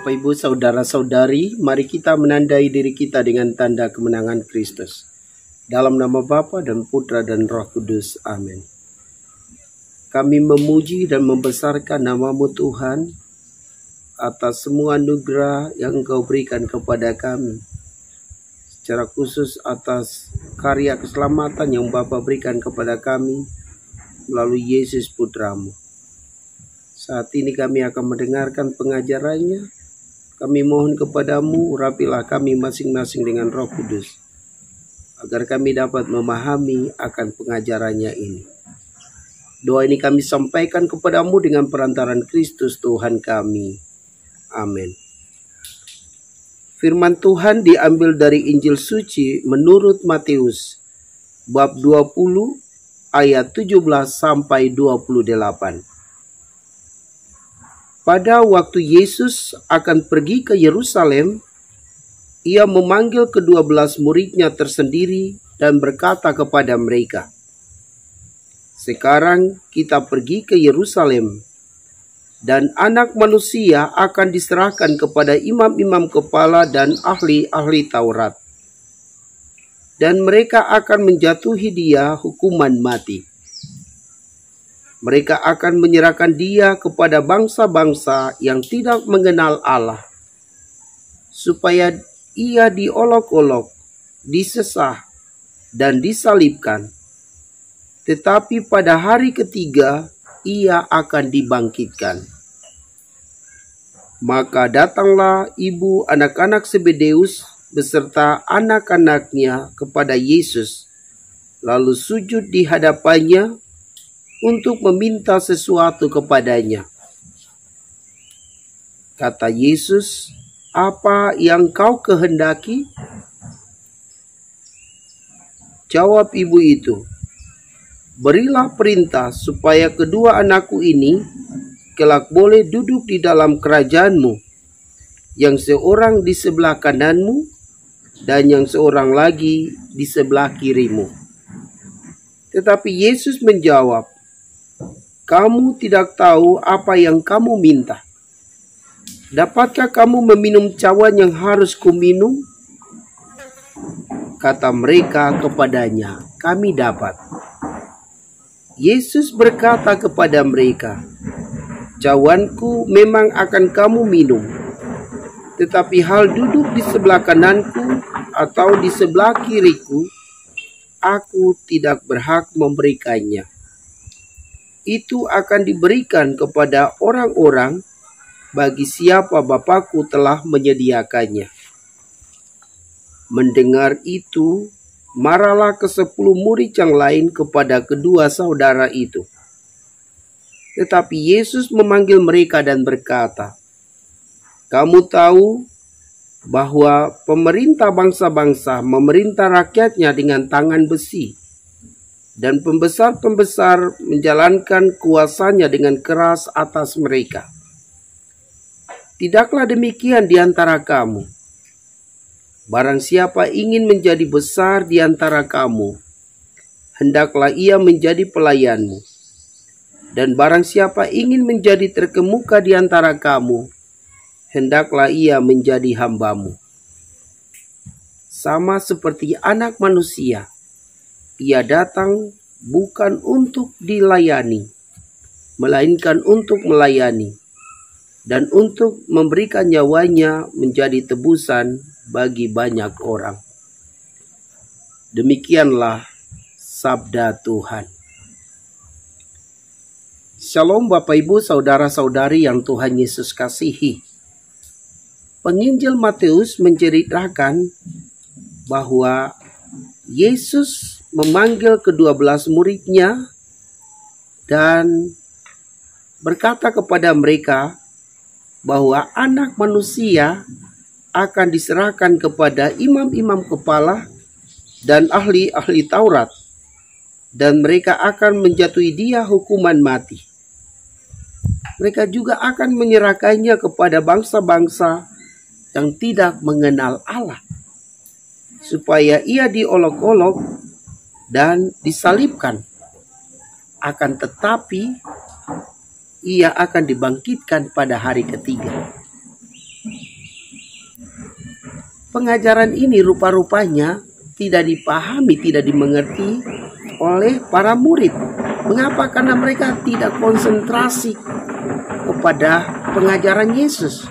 Bapak Ibu, saudara-saudari, mari kita menandai diri kita dengan tanda kemenangan Kristus. Dalam nama Bapa dan Putra dan Roh Kudus. Amin. Kami memuji dan membesarkan nama-Mu Tuhan atas semua anugerah yang Engkau berikan kepada kami. Secara khusus atas karya keselamatan yang Bapa berikan kepada kami melalui Yesus Putra-Mu. Saat ini kami akan mendengarkan pengajarannya. Kami mohon kepadamu, urapilah kami masing-masing dengan Roh Kudus, agar kami dapat memahami akan pengajarannya ini. Doa ini kami sampaikan kepadamu dengan perantaran Kristus Tuhan kami. Amin. Firman Tuhan diambil dari Injil Suci menurut Matius, bab 20, ayat 17 sampai 28. Pada waktu Yesus akan pergi ke Yerusalem, ia memanggil ke-12 muridnya tersendiri dan berkata kepada mereka, "Sekarang kita pergi ke Yerusalem, dan Anak Manusia akan diserahkan kepada imam-imam kepala dan ahli-ahli Taurat. Dan mereka akan menjatuhi dia hukuman mati. Mereka akan menyerahkan dia kepada bangsa-bangsa yang tidak mengenal Allah, supaya ia diolok-olok, disesah, dan disalibkan. Tetapi pada hari ketiga, ia akan dibangkitkan." Maka datanglah ibu anak-anak Zebedeus beserta anak-anaknya kepada Yesus, lalu sujud di hadapannya untuk meminta sesuatu kepadanya. Kata Yesus, "Apa yang kau kehendaki?" Jawab ibu itu, "Berilah perintah supaya kedua anakku ini kelak boleh duduk di dalam kerajaanmu, yang seorang di sebelah kananmu dan yang seorang lagi di sebelah kirimu." Tetapi Yesus menjawab, "Kamu tidak tahu apa yang kamu minta. Dapatkah kamu meminum cawan yang harus kuminum?" Kata mereka kepadanya, "Kami dapat." Yesus berkata kepada mereka, "Cawanku memang akan kamu minum, tetapi hal duduk di sebelah kananku atau di sebelah kiriku, aku tidak berhak memberikannya. Itu akan diberikan kepada orang-orang bagi siapa Bapakku telah menyediakannya." Mendengar itu, marahlah ke-10 murid yang lain kepada kedua saudara itu. Tetapi Yesus memanggil mereka dan berkata, "Kamu tahu bahwa pemerintah bangsa-bangsa memerintah rakyatnya dengan tangan besi, dan pembesar-pembesar menjalankan kuasanya dengan keras atas mereka. Tidaklah demikian di antara kamu. Barang siapa ingin menjadi besar di antara kamu, hendaklah ia menjadi pelayanmu. Dan barang siapa ingin menjadi terkemuka di antara kamu, hendaklah ia menjadi hambamu. Sama seperti Anak Manusia, ia datang bukan untuk dilayani, melainkan untuk melayani, dan untuk memberikan nyawanya menjadi tebusan bagi banyak orang." Demikianlah sabda Tuhan. Shalom Bapak Ibu, saudara-saudari yang Tuhan Yesus kasihi. Penginjil Matius menceritakan bahwa Yesus memanggil ke-12 muridnya dan berkata kepada mereka bahwa Anak Manusia akan diserahkan kepada imam-imam kepala dan ahli-ahli Taurat, dan mereka akan menjatuhi dia hukuman mati. Mereka juga akan menyerahkannya kepada bangsa-bangsa yang tidak mengenal Allah, supaya ia diolok-olok dan disalibkan. Akan tetapi ia akan dibangkitkan pada hari ketiga. pengajaran ini rupa-rupanya tidak dipahami, tidak dimengerti oleh para murid. Mengapa? Karena mereka tidak konsentrasi kepada pengajaran Yesus.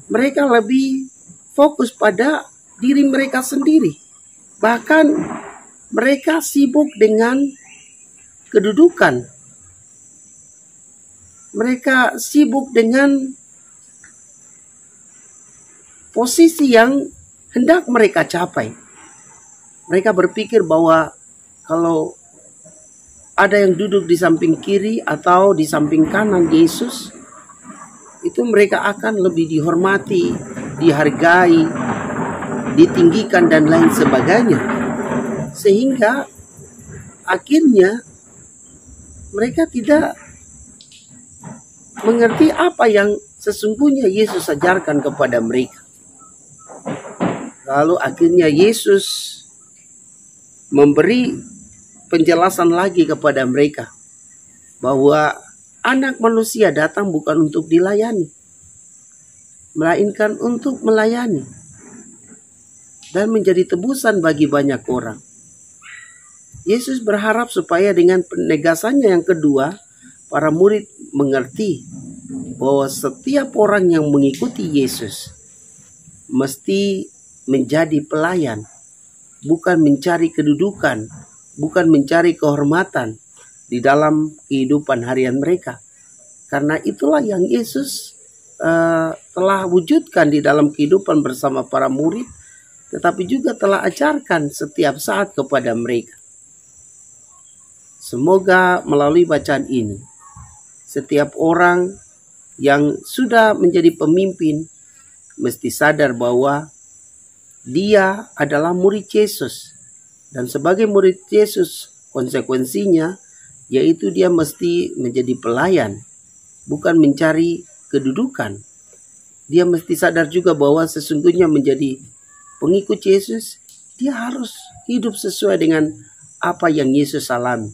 Mereka lebih fokus pada diri mereka sendiri. Bahkan mereka sibuk dengan kedudukan. Mereka sibuk dengan posisi yang hendak mereka capai. Mereka berpikir bahwa kalau ada yang duduk di samping kiri atau di samping kanan Yesus, itu mereka akan lebih dihormati, dihargai, ditinggikan dan lain sebagainya. Sehingga akhirnya mereka tidak mengerti apa yang sesungguhnya Yesus ajarkan kepada mereka. Lalu akhirnya Yesus memberi penjelasan lagi kepada mereka bahwa Anak Manusia datang bukan untuk dilayani, melainkan untuk melayani dan menjadi tebusan bagi banyak orang. Yesus berharap supaya dengan penegasannya yang kedua, para murid mengerti bahwa setiap orang yang mengikuti Yesus mesti menjadi pelayan, bukan mencari kedudukan, bukan mencari kehormatan di dalam kehidupan harian mereka. Karena itulah yang Yesus telah wujudkan di dalam kehidupan bersama para murid, tetapi juga telah ajarkan setiap saat kepada mereka. Semoga melalui bacaan ini, setiap orang yang sudah menjadi pemimpin mesti sadar bahwa dia adalah murid Yesus. Dan sebagai murid Yesus, konsekuensinya yaitu dia mesti menjadi pelayan, bukan mencari kedudukan. Dia mesti sadar juga bahwa sesungguhnya menjadi pengikut Yesus, dia harus hidup sesuai dengan apa yang Yesus alami,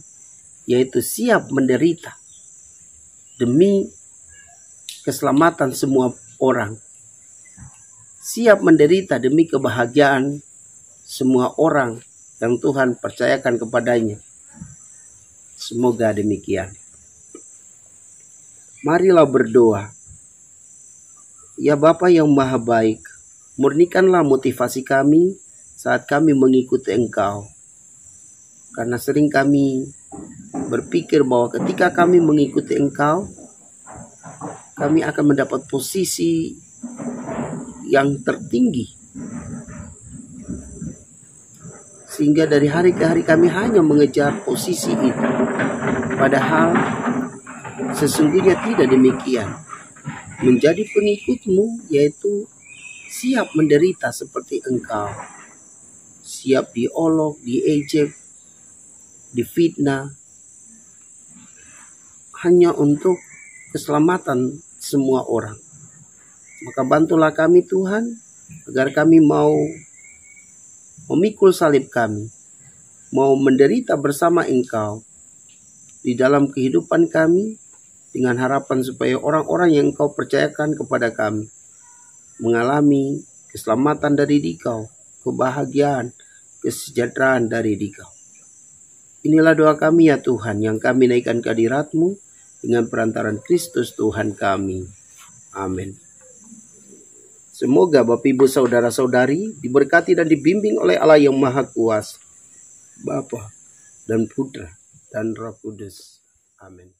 yaitu siap menderita demi keselamatan semua orang. Siap menderita demi kebahagiaan semua orang yang Tuhan percayakan kepadanya. Semoga demikian. Marilah berdoa. Ya Bapa yang Maha Baik, murnikanlah motivasi kami saat kami mengikuti Engkau. Karena sering kami berpikir bahwa ketika kami mengikuti Engkau, kami akan mendapat posisi yang tertinggi. Sehingga dari hari ke hari kami hanya mengejar posisi itu. Padahal sesungguhnya tidak demikian. Menjadi pengikutmu yaitu siap menderita seperti Engkau. Siap diolok, diejek, difitnah. Hanya untuk keselamatan semua orang. Maka bantulah kami Tuhan, agar kami mau memikul salib kami, mau menderita bersama Engkau di dalam kehidupan kami, dengan harapan supaya orang-orang yang Engkau percayakan kepada kami mengalami keselamatan dari Dikau, kebahagiaan, kesejahteraan dari Dikau. Inilah doa kami ya Tuhan, yang kami naikkan ke hadirat-Mu dengan perantaran Kristus Tuhan kami. Amin. Semoga Bapak Ibu Saudara-saudari diberkati dan dibimbing oleh Allah yang Maha Kuasa, Bapa dan Putra dan Roh Kudus. Amin.